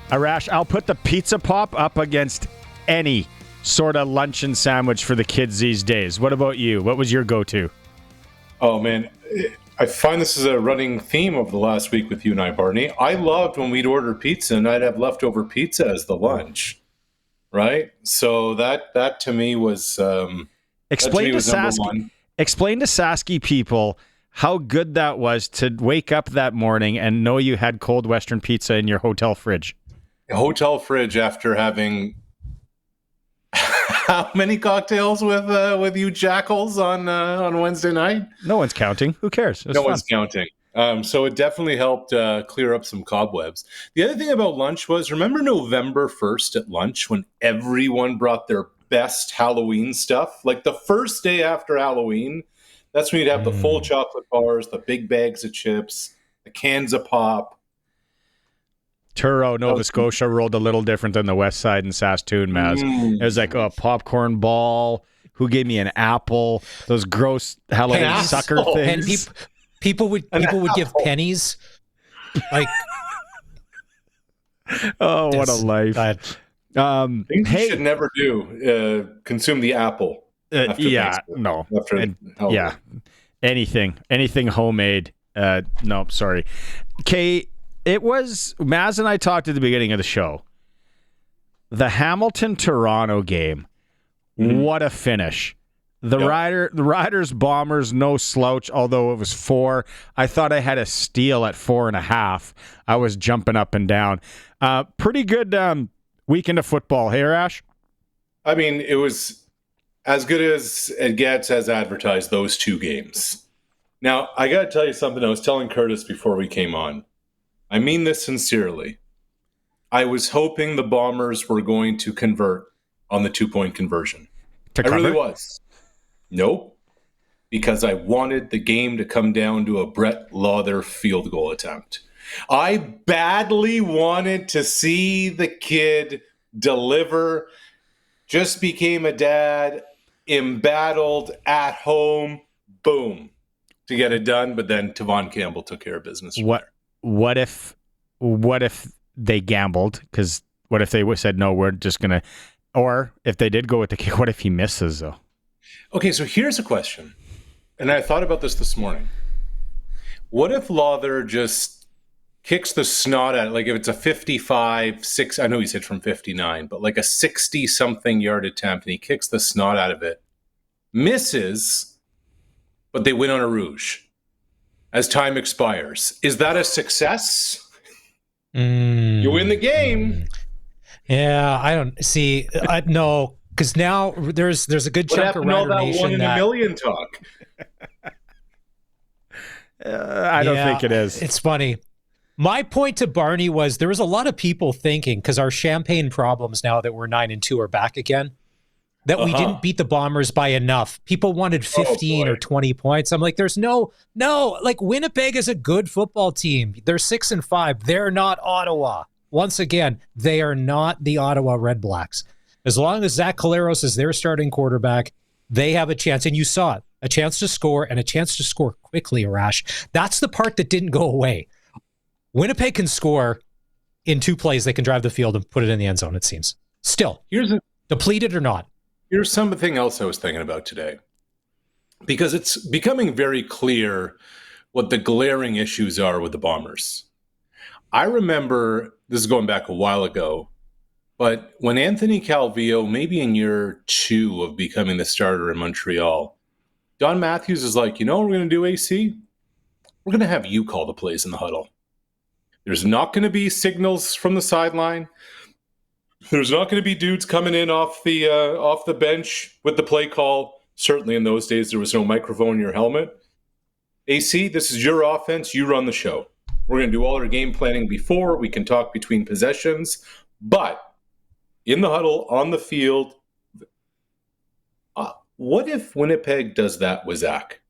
Arash, I'll put the pizza pop up against any sort of luncheon sandwich for the kids these days. What about you? What was your go-to? Oh, man. I find this is a running theme of the last week with you and I, Barney. I loved when we'd order pizza and I'd have leftover pizza as the lunch, right? So that to me was Explain to number one. Explain to Sasky people how good that was to wake up that morning and know you had cold Western pizza in your hotel fridge. A hotel fridge after having how many cocktails with you jackals on Wednesday night? No one's counting. Who cares? No one's counting. So it definitely helped clear up some cobwebs. The other thing about lunch was, remember November 1st at lunch when everyone brought their best Halloween stuff? Like the first day after Halloween, that's when you'd have the full chocolate bars, the big bags of chips, the cans of pop. Truro, Nova Scotia rolled a little different than the West Side and Saskatoon, Maz. It was like a popcorn ball. Who gave me an apple? Those gross Halloween sucker things. And people would give pennies. Like, oh, what a life! Things you should never do. Consume the apple. Anything homemade. No, sorry. Okay. It was, Maz and I talked at the beginning of the show. The Hamilton-Toronto game, what a finish. The Riders, Bombers, no slouch, although it was 4. I thought I had a steal at 4.5. I was jumping up and down. Pretty good weekend of football. Hey, Arash? I mean, it was as good as it gets as advertised, those 2 games. Now, I got to tell you something. I was telling Curtis before we came on. I mean this sincerely. I was hoping the Bombers were going to convert on the 2-point conversion. I really was. Nope. Because I wanted the game to come down to a Brett Lauther field goal attempt. I badly wanted to see the kid deliver. Just became a dad, embattled at home, boom, to get it done. But then Tavon Campbell took care of business. What if they gambled? Because what if they said, no, we're just going to... Or if they did go with the kick, what if he misses, though? Okay, so here's a question. And I thought about this morning. What if Lauther just kicks the snot at it? Like if it's a 55, 6... I know he's hit from 59, but like a 60-something yard attempt, and he kicks the snot out of it. Misses, but they win on a rouge as time expires. Is that a success? You win the game. Yeah, I don't see. No, because now there's a good chunk of Rider Nation one in a million talk. I don't think it is. It's funny. My point to Barney was there was a lot of people thinking, because our champagne problems now that we're 9-2 are back again, that we didn't beat the Bombers by enough. People wanted 15 or 20 points. I'm like, there's no, like Winnipeg is a good football team. They're 6-5. They're not Ottawa. Once again, they are not the Ottawa Red Blacks. As long as Zach Collaros is their starting quarterback, they have a chance. And you saw it, a chance to score and a chance to score quickly, Arash. That's the part that didn't go away. Winnipeg can score in 2 plays. They can drive the field and put it in the end zone, it seems. Still, depleted or not. Here's something else I was thinking about today, because it's becoming very clear what the glaring issues are with the Bombers. I remember, this is going back a while ago, but when Anthony Calvillo, maybe in year 2 of becoming the starter in Montreal, Don Matthews is like, you know what we're going to do, AC? We're going to have you call the plays in the huddle. There's not going to be signals from the sideline. There's not going to be dudes coming in off the bench with the play call. Certainly in those days, there was no microphone in your helmet. AC, this is your offense. You run the show. We're going to do all our game planning before. We can talk between possessions. But in the huddle, on the field, what if Winnipeg does that with Zach?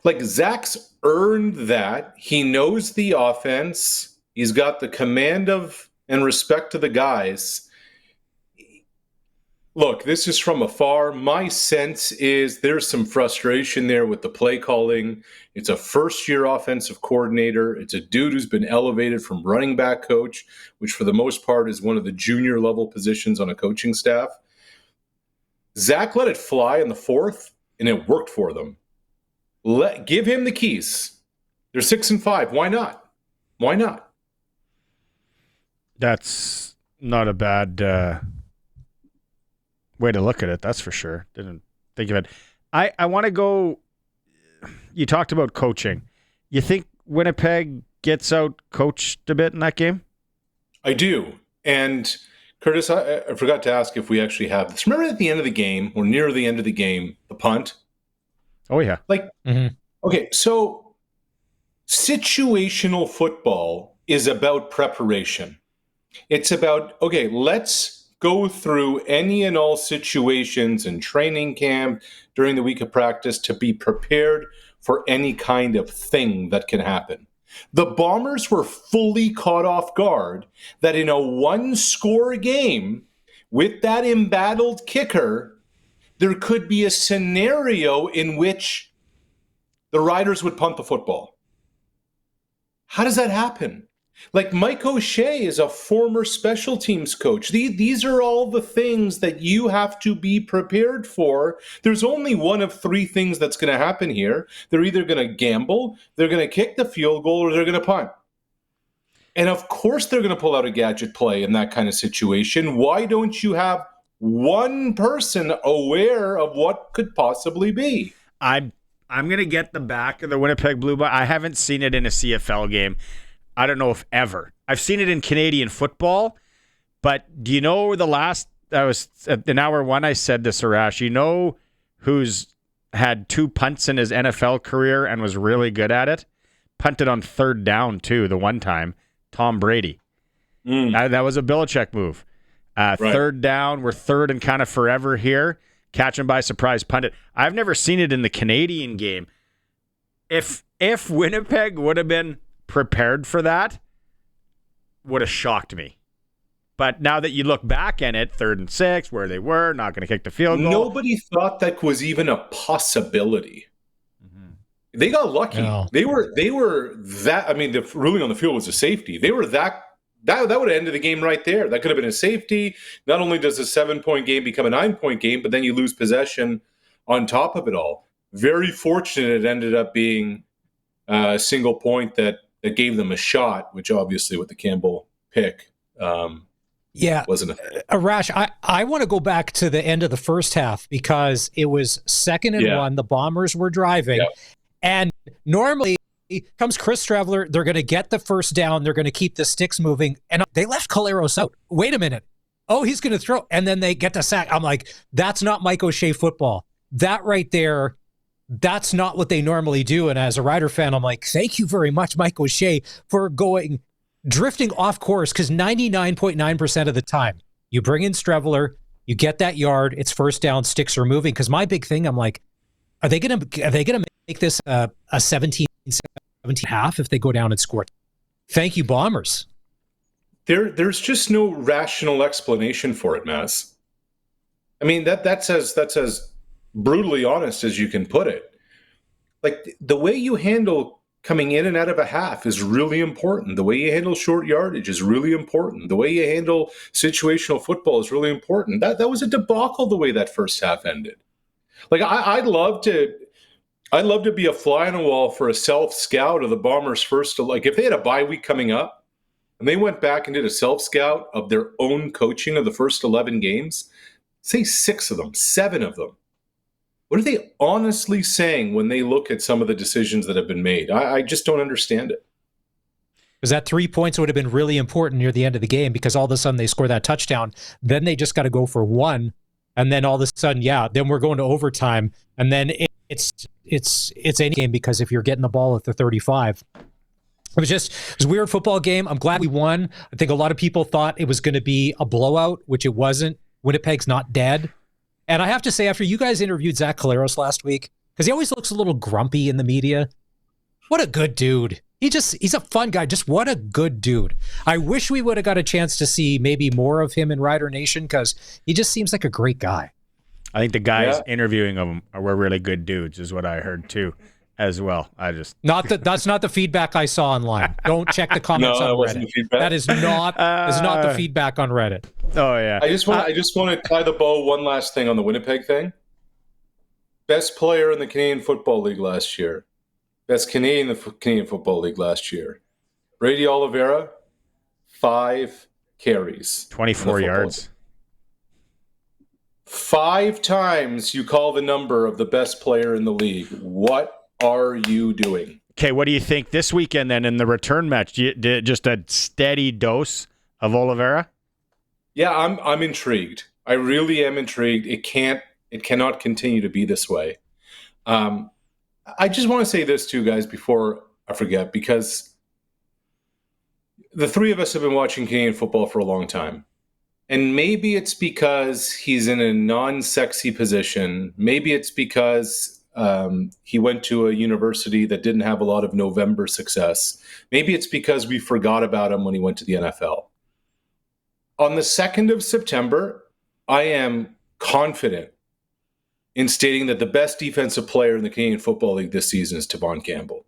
Like, Zach's earned that. He knows the offense. He's got the command of and respect to the guys. Look, this is from afar. My sense is there's some frustration there with the play calling. It's a first-year offensive coordinator. It's a dude who's been elevated from running back coach, which for the most part is one of the junior level positions on a coaching staff. Zach let it fly in the fourth, and it worked for them. Give him the keys. They're 6-5. Why not? Why not? That's not a bad way to look at it, that's for sure. Didn't think of it. I want to go. You talked about coaching. You think Winnipeg gets out coached a bit in that game? I do. And Curtis, I forgot to ask if we actually have this. Remember at the end of the game, or near the end of the game, the punt? Oh, yeah. Okay, so situational football is about preparation. It's about, okay, let's go through any and all situations in training camp during the week of practice to be prepared for any kind of thing that can happen. The Bombers were fully caught off guard that in a one-score game with that embattled kicker, there could be a scenario in which the Riders would punt the football. How does that happen? Like Mike O'Shea is a former special teams coach. These are all the things that you have to be prepared for. There's only one of three things that's going to happen here. They're either going to gamble, they're going to kick the field goal, or they're going to punt. And of course they're going to pull out a gadget play in that kind of situation. Why don't you have one person aware of what could possibly be? I'm going to get the back of the Winnipeg Blue, but I haven't seen it in a CFL game. I don't know if ever. I've seen it in Canadian football, but do you know the last, in hour one, I said this, Arash, you know who's had 2 punts in his NFL career and was really good at it? Punted on third down, too, the one time. Tom Brady. That was a Belichick move. Right. Third down, we're third and kind of forever here. Catch him by surprise, punt it. I've never seen it in the Canadian game. If Winnipeg would have been prepared for that, would have shocked me. But now that you look back in it, 3rd and 6, where they were, not going to kick the field goal. Nobody thought that was even a possibility. Mm-hmm. They got lucky. No. They were that. I mean, the ruling on the field was a safety. They were that would have ended the game right there. That could have been a safety. Not only does a 7-point game become a 9-point game, but then you lose possession on top of it all. Very fortunate it ended up being a single point that gave them a shot, which obviously with the Campbell pick wasn't a thing. Arash, I want to go back to the end of the first half because it was 2nd and 1. The Bombers were driving. Yep. And normally comes Chris Streveler. They're going to get the first down. They're going to keep the sticks moving. And they left Caleros out. Wait a minute. Oh, he's going to throw. And then they get the sack. I'm like, that's not Mike O'Shea football. That right there, that's not what they normally do. And as a Rider fan, I'm like, thank you very much, Mike O'Shea, for drifting off course, because 99.9% of the time, you bring in Streveler, you get that yard, it's first down, sticks are moving. Because my big thing, I'm like, are they gonna make this a 17 half if they go down and score? Thank you, Bombers. There's just no rational explanation for it, Maz. I mean, that's as brutally honest as you can put it. Like, the way you handle coming in and out of a half is really important. The way you handle short yardage is really important. The way you handle situational football is really important. That was a debacle the way that first half ended. Like, I'd love to be a fly on the wall for a self-scout of the Bombers first. Like, if they had a bye week coming up and they went back and did a self-scout of their own coaching of the first 11 games, say 6 of them, 7 of them, what are they honestly saying when they look at some of the decisions that have been made? I just don't understand it. Because that 3 points would have been really important near the end of the game, because all of a sudden they score that touchdown. Then they just got to go for 1. And then all of a sudden, then we're going to overtime. And then it's any game, because if you're getting the ball at the 35. It was a weird football game. I'm glad we won. I think a lot of people thought it was going to be a blowout, which it wasn't. Winnipeg's not dead. And I have to say, after you guys interviewed Zach Caleros last week, because he always looks a little grumpy in the media, what a good dude. He's a fun guy. Just what a good dude. I wish we would have got a chance to see maybe more of him in Rider Nation because he just seems like a great guy. I think the guys interviewing him were really good dudes, is what I heard too, as well. That's not the feedback I saw online. Don't check the comments on Reddit. That is not the feedback on Reddit. Oh yeah. I just want to tie the bow. One last thing on the Winnipeg thing. Best player in the Canadian Football League last year. Best Canadian in the Canadian Football League last year. Brady Oliveira, 5 carries. 24 yards. 5 times you call the number of the best player in the league. What are you doing? Okay, what do you think this weekend then in the return match? Just a steady dose of Oliveira? Yeah, I'm intrigued. I really am intrigued. It cannot continue to be this way. I just want to say this too, guys, before I forget, because the three of us have been watching Canadian football for a long time. And maybe it's because he's in a non-sexy position. Maybe it's because he went to a university that didn't have a lot of November success. Maybe it's because we forgot about him when he went to the NFL. On the 2nd of September, I am confident in stating that the best defensive player in the Canadian Football League this season is Tevon Campbell.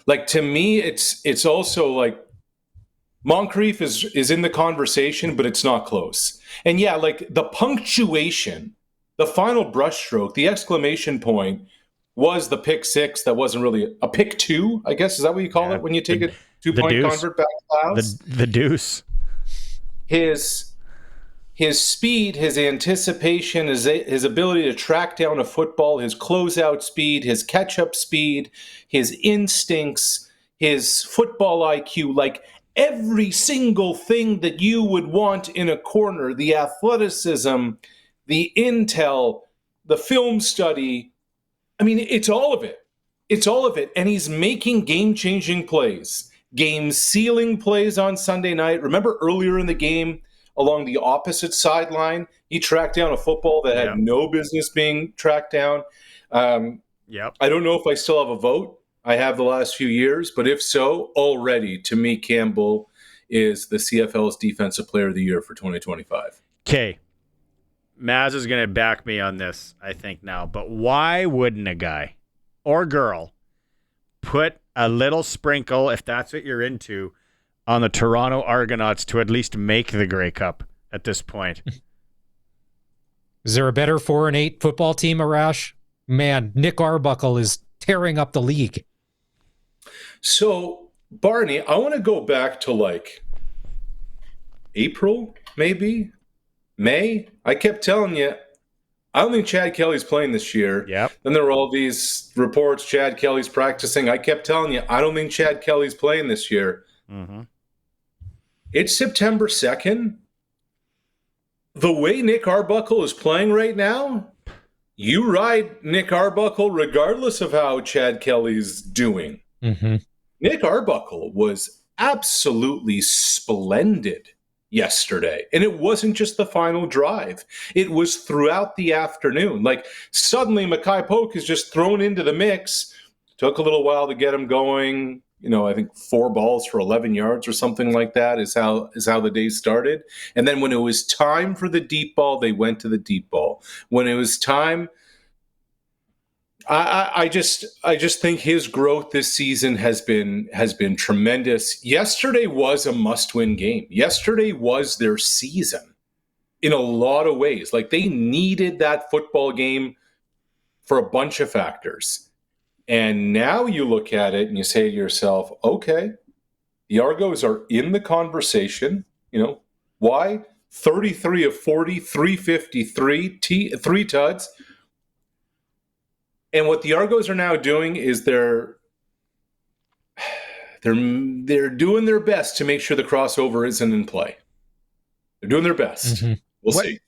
Like, to me, it's also like Moncrief is in the conversation, but it's not close. And yeah, like the punctuation, the final brushstroke, the exclamation point was the pick 6 that wasn't really a pick 2, I guess. Is that what you call it when you take a 2-point convert back to the house? The deuce. His speed, his anticipation, his ability to track down a football, his closeout speed, his catch-up speed, his instincts, his football IQ, like every single thing that you would want in a corner, the athleticism, the intel, the film study. I mean, it's all of it. It's all of it. And he's making game-changing plays, game-sealing plays on Sunday night. Remember earlier in the game, along the opposite sideline, he tracked down a football that had no business being tracked down. I don't know if I still have a vote. I have the last few years, but if so, already, to me, Campbell is the CFL's Defensive Player of the Year for 2025. Okay. Maz is going to back me on this, I think, now. But why wouldn't a guy or girl put a little sprinkle, if that's what you're into, on the Toronto Argonauts to at least make the Grey Cup at this point? Is there a better 4-8 football team, Arash? Man, Nick Arbuckle is tearing up the league. So, Barney, I want to go back to like April, maybe May. I kept telling you, I don't think Chad Kelly's playing this year. Yep. Then there were all these reports, Chad Kelly's practicing. I kept telling you, I don't think Chad Kelly's playing this year. Mm-hmm. It's September 2nd. The way Nick Arbuckle is playing right now, you ride Nick Arbuckle regardless of how Chad Kelly's doing. Mm-hmm. Nick Arbuckle was absolutely splendid yesterday. And it wasn't just the final drive. It was throughout the afternoon. Like, suddenly Mackay Polk is just thrown into the mix. Took a little while to get him going. You know, I think 4 balls for 11 yards or something like that is how the day started. And then when it was time for the deep ball, they went to the deep ball. When it was time, I just think his growth this season has been tremendous. Yesterday was a must-win game. Yesterday was their season in a lot of ways. Like, they needed that football game for a bunch of factors. And now you look at it and you say to yourself, okay, the Argos are in the conversation. You know, why? 33 of 40, 353, 3 tuds. And what the Argos are now doing is they're doing their best to make sure the crossover isn't in play. They're doing their best. Mm-hmm. We'll see.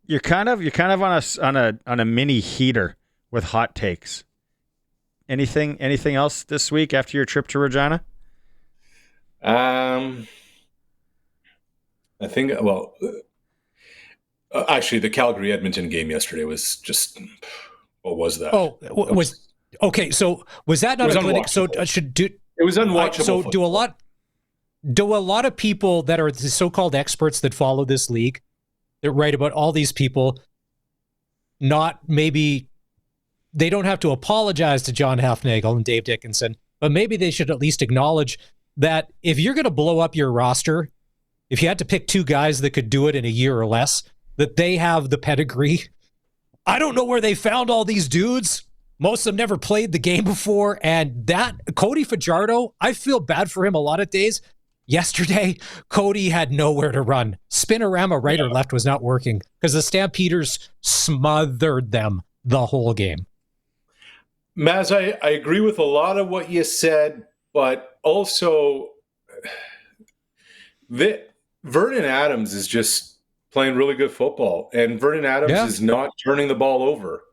You're kind of on a mini heater with hot takes. Anything else this week after your trip to Regina? I think, well, actually, the Calgary-Edmonton game yesterday was just, what was that? Oh, was okay. So was that not a good? So It was unwatchable. So football. do a lot of people that are the so-called experts that follow this league, that write about all these people, not maybe they don't have to apologize to John Halfnagel and Dave Dickinson, but maybe they should at least acknowledge that if you're going to blow up your roster, if you had to pick two guys that could do it in a year or less, that they have the pedigree. I don't know where they found all these dudes. Most of them never played the game before. And that Cody Fajardo, I feel bad for him a lot of days. Yesterday, Cody had nowhere to run. Spinorama right or left was not working because the Stampeders smothered them the whole game. Maz, I agree with a lot of what you said, but also Vernon Adams is just playing really good football, and Vernon Adams is not turning the ball over.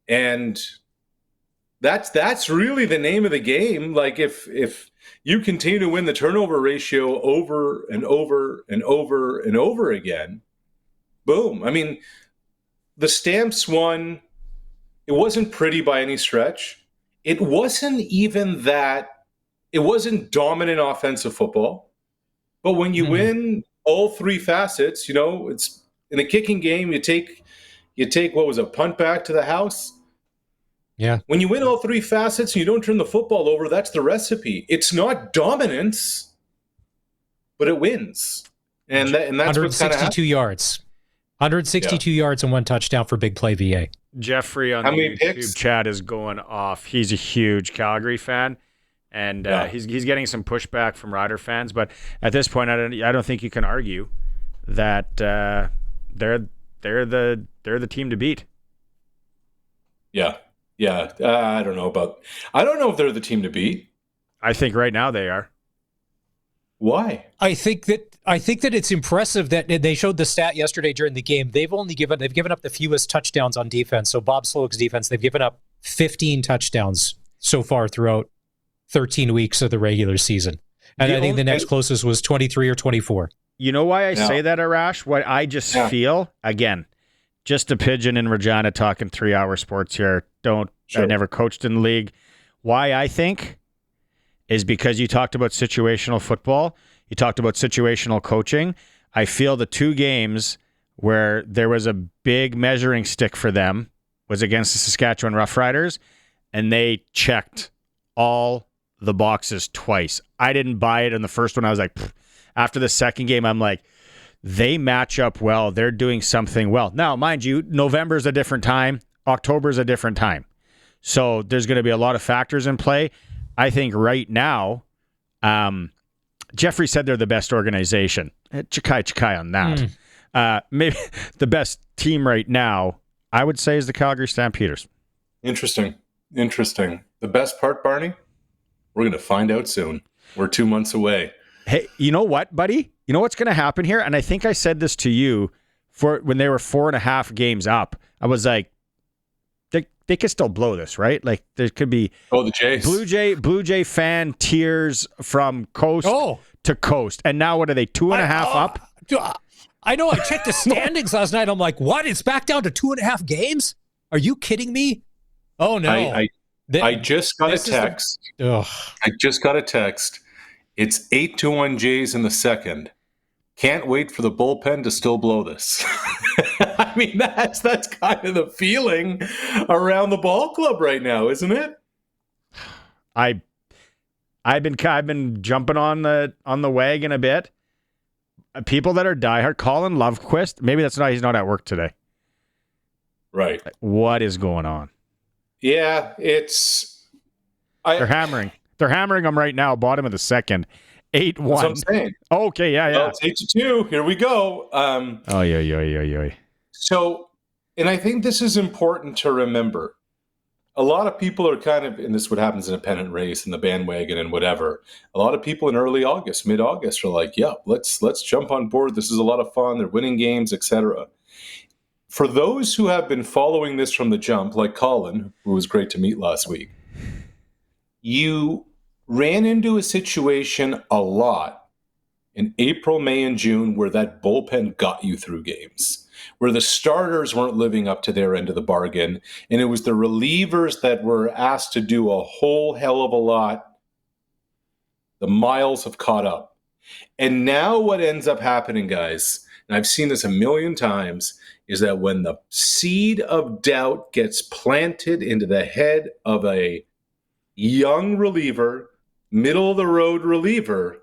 And that's really the name of the game. Like if you continue to win the turnover ratio over and over and over and over again, boom. I mean, the Stamps won. It wasn't pretty by any stretch. It wasn't even that. It wasn't dominant offensive football. But when you win all three facets, it's in a kicking game. You take what was a punt back to the house. Yeah. When you win all three facets and you don't turn the football over, that's the recipe. It's not dominance, but it wins. And that's 162 yards. 162 yards and one touchdown for Big Play VA. Jeffrey on the YouTube chat is going off. He's a huge Calgary fan, and he's getting some pushback from Rider fans. But at this point, I don't think you can argue that they're the team to beat. Yeah. I don't know if they're the team to beat. I think right now they are. Why? I think that it's impressive that they showed the stat yesterday during the game. They've given up the fewest touchdowns on defense. So Bob Slowick's defense, they've given up 15 touchdowns so far throughout 13 weeks of the regular season. And I think the next closest was 23 or 24. You know why I say that, Arash? What I just feel, again, just a pigeon in Regina talking 3-hour sports here. I never coached in the league. Why I think is because you talked about situational football. You talked about situational coaching. I feel the two games where there was a big measuring stick for them was against the Saskatchewan Roughriders, and they checked all the boxes twice. I didn't buy it in the first one. I was like, pfft. After the second game, I'm like, they match up well. They're doing something well. Now, mind you, November's a different time. October's a different time. So there's going to be a lot of factors in play. I think right now, Jeffrey said they're the best organization. Chikai on that. Maybe the best team right now, I would say, is the Calgary Stampeders. Interesting. The best part, Barney, we're going to find out soon. We're 2 months away. Hey, you know what, buddy? You know what's going to happen here? And I think I said this to you when they were 4.5 games up. I was like, they could still blow this, right? Like there could be the Jays. Blue Jay fan tears from coast to coast. And now what are they, 2.5 up? I know. I checked the standings last night. I'm like, what? It's back down to 2.5 games? Are you kidding me? Oh no. I just got a text. I just got a text. It's 8-1 Jays in the second. Can't wait for the bullpen to still blow this. I mean, that's kind of the feeling around the ball club right now, isn't it? I've been jumping on the wagon a bit. People that are diehard, Colin Lovequist, maybe that's not, he's not at work today. Right. What is going on? Yeah, they're hammering. They're hammering them right now, bottom of the second. 8-1. That's what I'm saying. Okay, yeah. Well, it's 8-2. Here we go. Yeah. So, and I think this is important to remember. A lot of people are kind of, and this is what happens in a pennant race and the bandwagon and whatever. A lot of people in early August, mid-August are like, yeah, let's jump on board. This is a lot of fun. They're winning games, etc. For those who have been following this from the jump, like Colin, who was great to meet last week, you ran into a situation a lot in April, May, and June where that bullpen got you through games, where the starters weren't living up to their end of the bargain, and it was the relievers that were asked to do a whole hell of a lot The miles have caught up. And now what ends up happening, guys, and I've seen this a million times, is that when the seed of doubt gets planted into the head of a young reliever, middle-of-the-road reliever,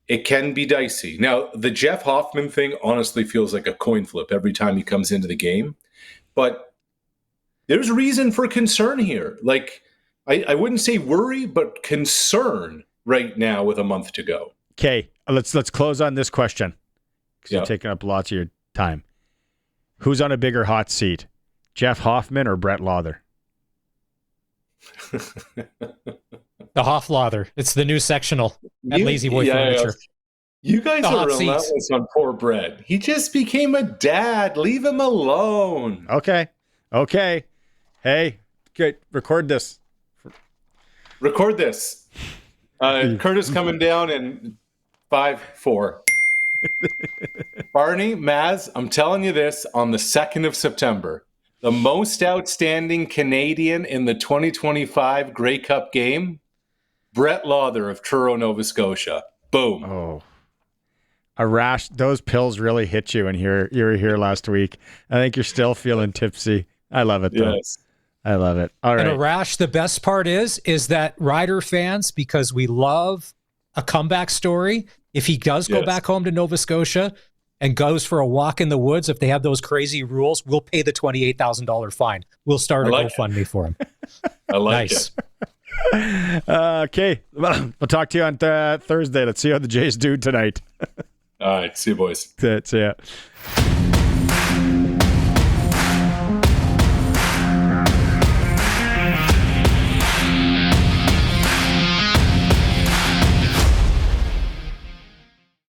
it can be dicey. Now, the Jeff Hoffman thing honestly feels like a coin flip every time he comes into the game. But there's reason for concern here. Like, I wouldn't say worry, but concern right now with a month to go. Okay, let's close on this question because you're taking up lots of your time. Who's on a bigger hot seat, Jeff Hoffman or Brett Lawther? The Hofflather. It's the new sectional at Lazy Boy Furniture. You guys are relentless on poor Brett. He just became a dad. Leave him alone. Okay. Hey, good. Record this. Curtis coming down in 5-4. Barney, Maz, I'm telling you this, on the 2nd of September, the most outstanding Canadian in the 2025 Grey Cup game, Brett Lawther of Truro, Nova Scotia. Boom. Oh. Arash, those pills really hit you, and you were here last week. I think you're still feeling tipsy. I love it, though. Yes. I love it. All right. And Arash, the best part is that Rider fans, because we love a comeback story, if he does go back home to Nova Scotia and goes for a walk in the woods, if they have those crazy rules, we'll pay the $28,000 fine. We'll start a GoFundMe for him. I like it. Okay. Well, we'll talk to you on Thursday. Let's see how the Jays do tonight. All right. See you, boys. See ya.